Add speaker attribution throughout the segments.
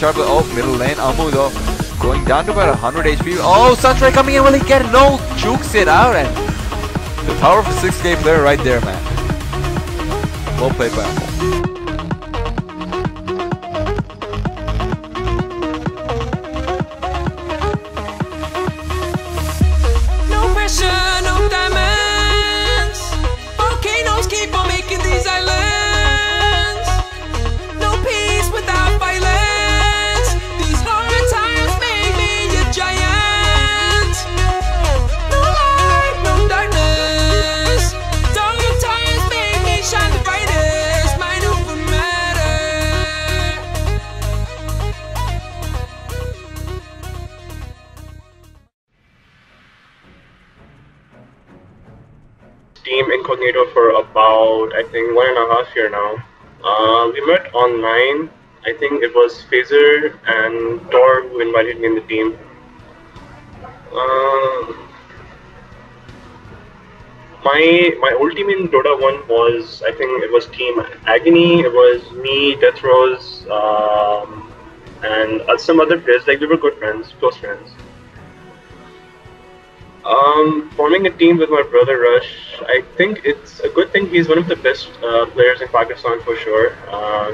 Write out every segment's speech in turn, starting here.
Speaker 1: watch out. Oh, middle lane, Amu though. Going down to about 100 HP. Oh, Sunstrike coming in. Will he get it? No, jukes it out. And the power of a 6K player right there, man. Well played by Amu.
Speaker 2: No pressure, no diamonds. Volcanoes keep on making these islands. No peace without violence. These hard times make me a giant. No light, no darkness. Dark times make me shine the brightest. Mine over matter.
Speaker 3: Team Incognito for about, I think, 1.5 years now. We met online. I think it was Phaser and Tor who invited me in the team. My old team in Dota 1 was, I think it was Team Agony. It was me, Death Rose, and some other players. Like, we were good friends, close friends. Forming a team with my brother Rush, I think it's a good thing. He's one of the best players in Pakistan for sure.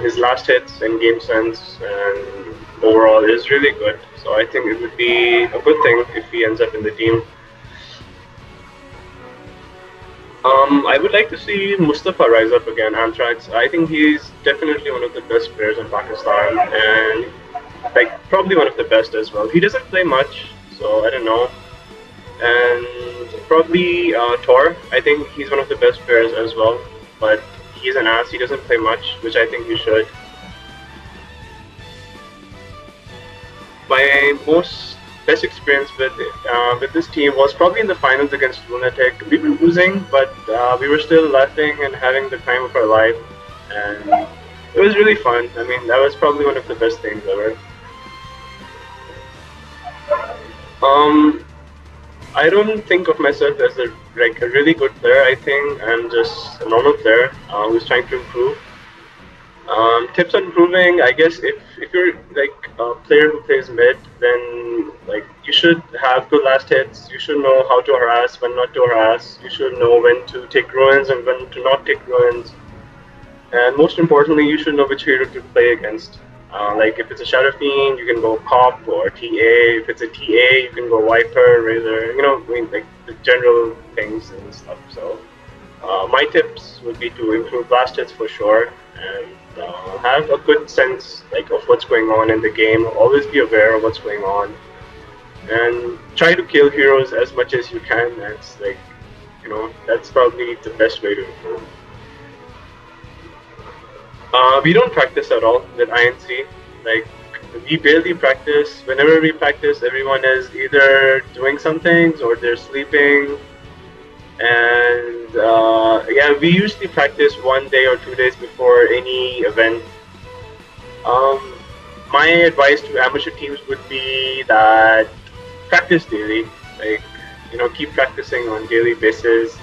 Speaker 3: His last hits and game sense and overall is really good. So I think it would be a good thing if he ends up in the team. I would like to see Mustafa rise up again, Anthrax. I think he's definitely one of the best players in Pakistan and like probably one of the best as well. He doesn't play much, so I don't know. And probably Tor. I think he's one of the best players as well, but he's an ass. He doesn't play much, which I think he should. My best experience with this team was probably in the finals against Lunatic. We were losing, but we were still laughing and having the time of our life, and it was really fun. I mean, that was probably one of the best things ever. I don't think of myself as a really good player. I think I'm just a normal player who's trying to improve. Tips on improving, I guess if you're like a player who plays mid, then like you should have good last hits. You should know how to harass, when not to harass. You should know when to take ruins and when to not take ruins. And most importantly, you should know which hero to play against. Like if it's a Shadow Fiend, you can go Pop or TA. If it's a TA, you can go Viper, Razor. You know, I mean, like the general things and stuff. So my tips would be to improve blast hits for sure, and have a good sense like of what's going on in the game. Always be aware of what's going on, and try to kill heroes as much as you can. That's like, you know, that's probably the best way to improve. We don't practice at all with INC. Like, we barely practice. Whenever we practice, everyone is either doing some things or they're sleeping. And yeah, we usually practice 1 day or 2 days before any event. My advice to amateur teams would be that practice daily. Like, you know, keep practicing on daily basis,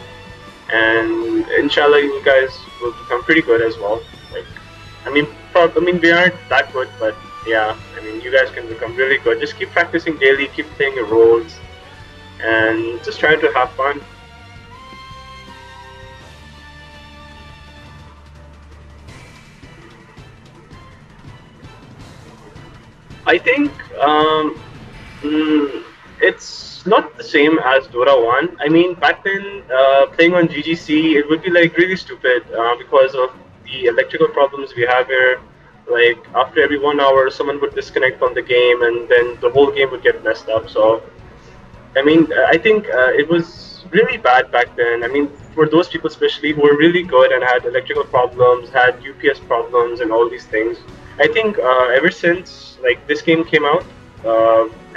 Speaker 3: and inshallah you guys will become pretty good as well. Like, I mean, we aren't that good, but yeah, I mean, you guys can become really good. Just keep practicing daily, keep playing your roles, and just try to have fun. I think it's not the same as Dota 1. I mean, back then, playing on GGC, it would be like really stupid because of the electrical problems we have here. Like, after every 1 hour, someone would disconnect from the game, and then the whole game would get messed up. So, I mean, I think it was really bad back then. I mean, for those people especially who were really good and had electrical problems, had UPS problems, and all these things. I think ever since like this game came out,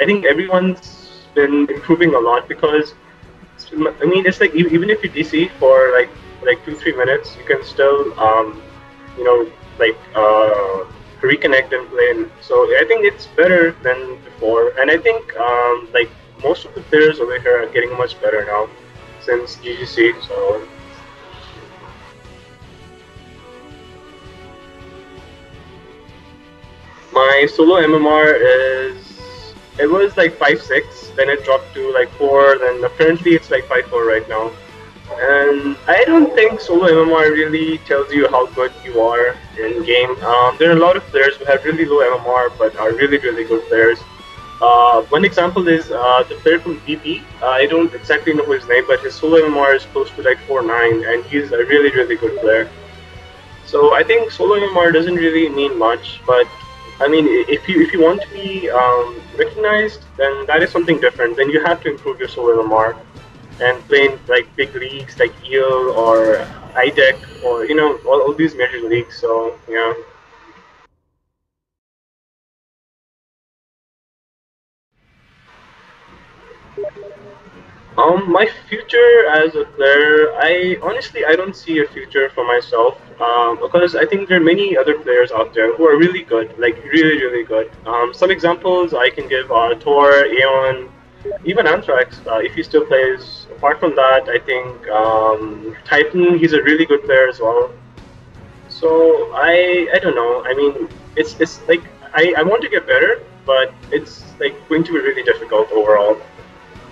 Speaker 3: I think everyone's been improving a lot, because I mean, it's like even if you DC for like 2-3 minutes, you can still you know, like reconnect and play. So I think it's better than before, and I think like most of the players over here are getting much better now since GGC. So. My solo MMR it was like 5.6, then it dropped to like 4, then apparently it's like 5.4 right now. And I don't think solo MMR really tells you how good you are in game. There are a lot of players who have really low MMR but are really, really good players. One example is the player from DP. I don't exactly know his name, but his solo MMR is close to like 4.9, and he's a really, really good player. So I think solo MMR doesn't really mean much, but I mean, if you want to be recognized, then that is something different. Then you have to improve your solo MMR and play in like big leagues like EEL or IDEC or all these major leagues. So yeah. My future as a player, I honestly don't see a future for myself because I think there are many other players out there who are really good, like really, really good. Some examples I can give are Tor, Aeon, even Anthrax, if he still plays. Apart from that, I think Titan, he's a really good player as well. So I don't know. I mean, it's like I want to get better, but it's like going to be really difficult overall.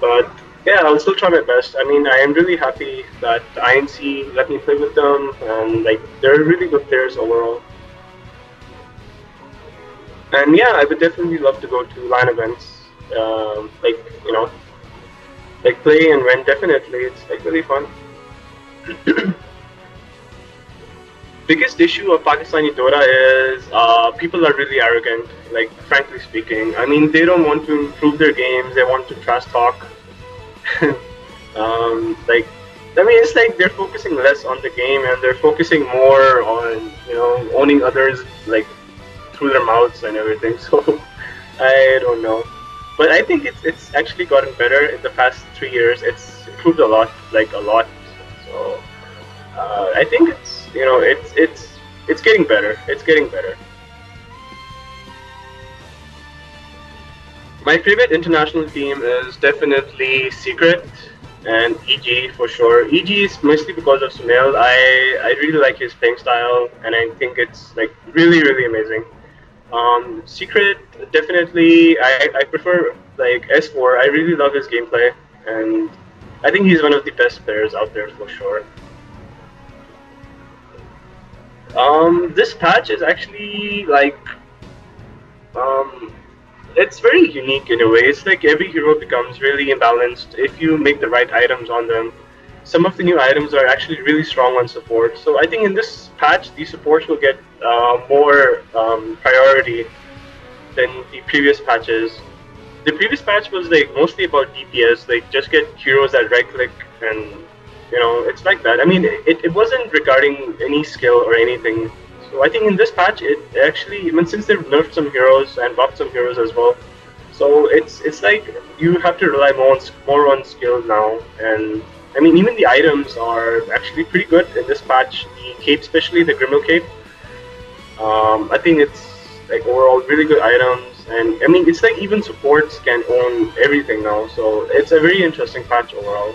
Speaker 3: But yeah, I'll still try my best. I mean, I am really happy that INC let me play with them, and like they're really good players overall. And yeah, I would definitely love to go to LAN events, like like play and win. Definitely, it's like really fun. Biggest issue of Pakistani Dota is people are really arrogant. Like frankly speaking, I mean, they don't want to improve their games. They want to trash talk. Like, I mean, it's like they're focusing less on the game and they're focusing more on owning others like through their mouths and everything. So I don't know, but I think it's actually gotten better in the past 3 years. It's improved a lot, like a lot. So I think it's getting better. It's getting better. My favorite international team is definitely Secret and EG for sure. EG is mostly because of Sunil. I really like his playing style, and I think it's like really, really amazing. Secret, definitely, I prefer like S4. I really love his gameplay, and I think he's one of the best players out there for sure. This patch is actually like it's very unique in a way. It's like every hero becomes really imbalanced if you make the right items on them. Some of the new items are actually really strong on support. So I think in this patch, the supports will get more priority than the previous patches. The previous patch was like mostly about DPS, like just get heroes that right click and it's like that. I mean, it wasn't regarding any skill or anything. So I think in this patch, it actually, even since they've nerfed some heroes and buffed some heroes as well, so it's like you have to rely more on skill now. And I mean, even the items are actually pretty good in this patch. The cape, especially the Grimmel cape, I think it's like overall really good items. And I mean, it's like even supports can own everything now. So it's a very interesting patch overall.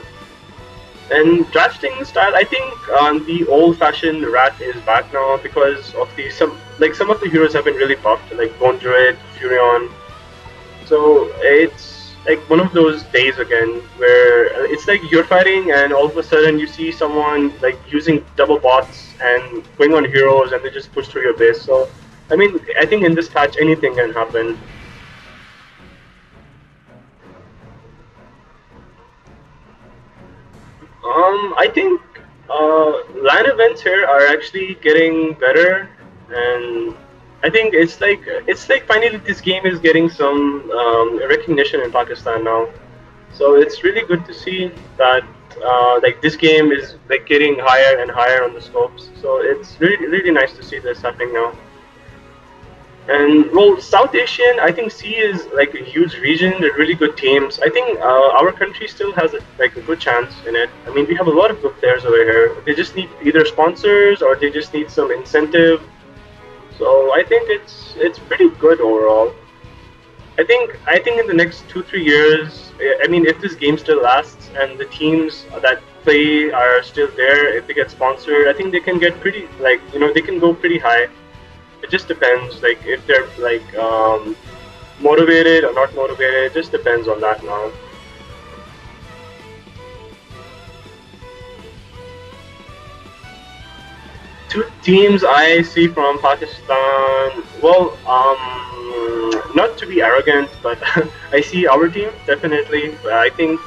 Speaker 3: And drafting style, I think the old-fashioned rat is back now because of some of the heroes have been really buffed, like Bone Druid, Furion. So it's like one of those days again where it's like you're fighting and all of a sudden you see someone like using double bots and going on heroes and they just push through your base. So I mean, I think in this patch anything can happen. I think LAN events here are actually getting better, and I think it's like finally this game is getting some recognition in Pakistan now. So it's really good to see that like this game is like getting higher and higher on the scopes. So it's really nice to see this happening now. And well, South Asian, I think C is like a huge region. They're really good teams. I think our country still has a good chance in it. I mean, we have a lot of good players over here. They just need either sponsors or they just need some incentive. So I think it's pretty good overall. I think in the next 2-3 years, I mean, if this game still lasts and the teams that play are still there, if they get sponsored, I think they can get pretty they can go pretty high. It just depends, like if they're like motivated or not motivated. It just depends on that now. Two teams I see from Pakistan. Well, not to be arrogant, but I see our team definitely. I think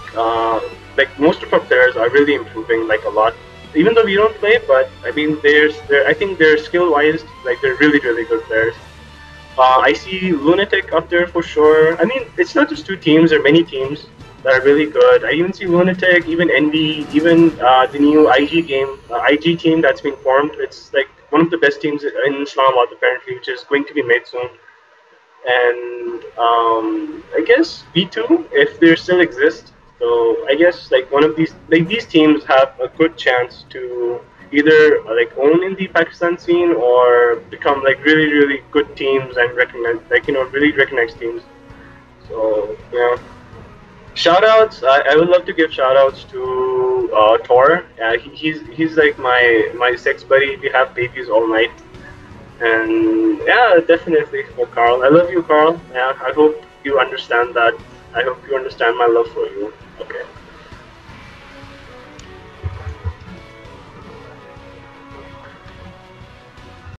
Speaker 3: like most of our players are really improving like a lot. Even though we don't play, but I mean, I think they're skill-wise, like they're really good players. I see Lunatic up there for sure. I mean, it's not just two teams; there are many teams that are really good. I even see Lunatic, even Envy, even the new IG team that's been formed. It's like one of the best teams in Islamabad apparently, which is going to be made soon. And I guess V2, if they still exist. So I guess like one of these teams have a good chance to either like own in the Pakistan scene or become like really good teams and recognize really recognized teams. So yeah. Shoutouts! I would love to give shoutouts to Tor. He's like my sex buddy. We have babies all night. And yeah, definitely for Carl. I love you, Carl. Yeah, I hope you understand that. I hope you understand my love for you. Okay.